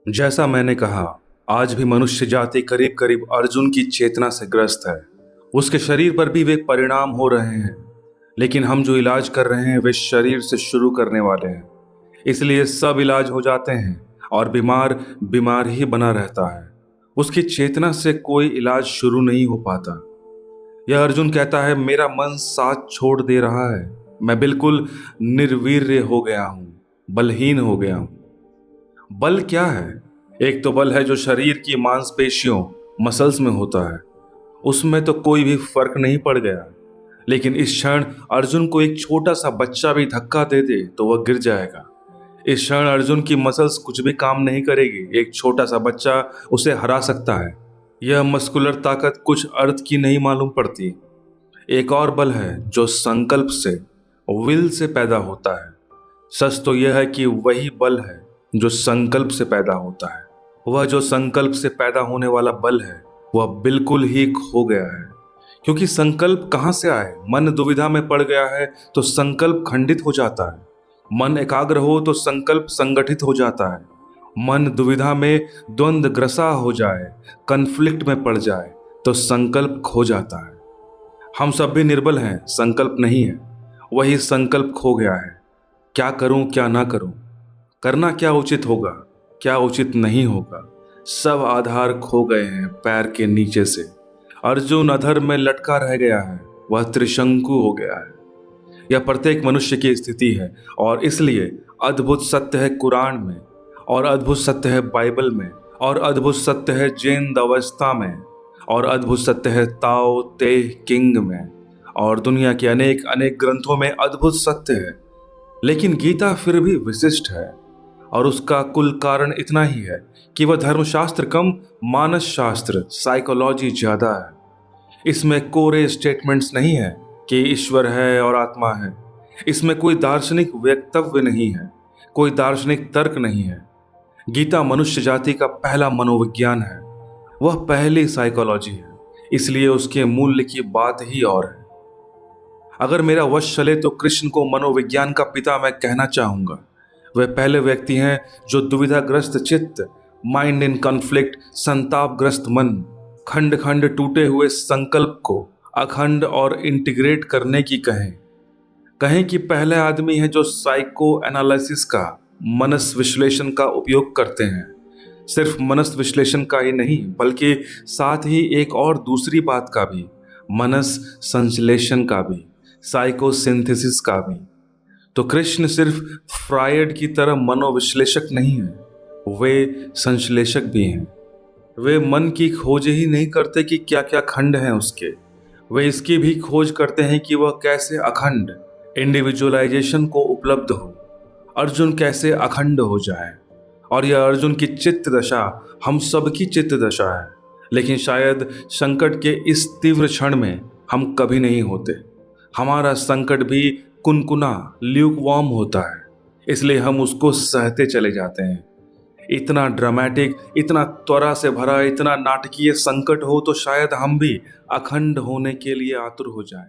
जैसा मैंने कहा, आज भी मनुष्य जाति करीब करीब अर्जुन की चेतना से ग्रस्त है। उसके शरीर पर भी वे परिणाम हो रहे हैं, लेकिन हम जो इलाज कर रहे हैं वे शरीर से शुरू करने वाले हैं। इसलिए सब इलाज हो जाते हैं और बीमार बीमार ही बना रहता है। उसकी चेतना से कोई इलाज शुरू नहीं हो पाता। यह अर्जुन कहता है, मेरा मन साथ छोड़ दे रहा है। मैं बिल्कुल निर्वीर्य हो गया हूं, बलहीन हो गया हूं। बल क्या है? एक तो बल है जो शरीर की मांसपेशियों मसल्स में होता है। उसमें तो कोई भी फर्क नहीं पड़ गया। लेकिन इस क्षण अर्जुन को एक छोटा सा बच्चा भी धक्का दे दे तो वह गिर जाएगा। इस क्षण अर्जुन की मसल्स कुछ भी काम नहीं करेगी। एक छोटा सा बच्चा उसे हरा सकता है। यह मस्कुलर ताकत कुछ अर्थ की नहीं मालूम पड़ती। एक और बल है जो संकल्प से, विल से पैदा होता है। सच तो यह है कि वही बल है जो संकल्प से पैदा होता है। वह जो संकल्प से पैदा होने वाला बल है वह बिल्कुल ही खो गया है। क्योंकि संकल्प कहां से आए? मन दुविधा में पड़ गया है तो संकल्प खंडित हो जाता है। मन एकाग्र हो तो संकल्प संगठित हो जाता है। मन दुविधा में द्वंद्व ग्रसा हो जाए, कन्फ्लिक्ट में पड़ जाए तो संकल्प खो जाता है। हम सब भी निर्बल हैं, संकल्प नहीं है। वही संकल्प खो गया है। क्या करूं क्या ना करूं, करना क्या उचित होगा, क्या उचित नहीं होगा, सब आधार खो गए हैं पैर के नीचे से। अर्जुन अधर में लटका रह गया है, वह त्रिशंकु हो गया है। यह प्रत्येक मनुष्य की स्थिति है और इसलिए अद्भुत सत्य है कुरान में, और अद्भुत सत्य है बाइबल में, और अद्भुत सत्य है जैन अवस्था में, और अद्भुत सत्य है ताओ ते किंग में, और दुनिया के अनेक अनेक ग्रंथों में अद्भुत सत्य है। लेकिन गीता फिर भी विशिष्ट है, और उसका कुल कारण इतना ही है कि वह धर्मशास्त्र कम, मानस शास्त्र, साइकोलॉजी ज्यादा है। इसमें कोरे स्टेटमेंट्स नहीं है कि ईश्वर है और आत्मा है। इसमें कोई दार्शनिक वक्तव्य नहीं है, कोई दार्शनिक तर्क नहीं है। गीता मनुष्य जाति का पहला मनोविज्ञान है, वह पहली साइकोलॉजी है। इसलिए उसके मूल्य की बात ही और है। अगर मेरा वश चले तो कृष्ण को मनोविज्ञान का पिता मैं कहना चाहूंगा। वे पहले व्यक्ति हैं जो दुविधाग्रस्त चित्त, माइंड इन कॉन्फ्लिक्ट, संतापग्रस्त मन, खंड खंड टूटे हुए संकल्प को अखंड और इंटीग्रेट करने की कहें कि पहले आदमी है जो साइको एनालिसिस का, मनस विश्लेषण का उपयोग करते हैं। सिर्फ मनस विश्लेषण का ही नहीं बल्कि साथ ही एक और दूसरी बात का भी, मनस संश्लेषण का भी, साइकोसिंथेसिस का भी। तो कृष्ण सिर्फ फ्रायड की तरह मनोविश्लेषक नहीं है, वे संश्लेषक भी हैं। वे मन की खोज ही नहीं करते कि क्या क्या खंड हैं उसके, वे इसकी भी खोज करते हैं कि वह कैसे अखंड, इंडिविजुअलाइजेशन को उपलब्ध हो, अर्जुन कैसे अखंड हो जाए। और यह अर्जुन की चित्त दशा हम सबकी चित्त दशा है। लेकिन शायद संकट के इस तीव्र क्षण में हम कभी नहीं होते। हमारा संकट भी कुनकुना, ल्यूकवार्म होता है, इसलिए हम उसको सहते चले जाते हैं। इतना ड्रामेटिक, इतना त्वरा से भरा, इतना नाटकीय संकट हो तो शायद हम भी अखंड होने के लिए आतुर हो जाएं।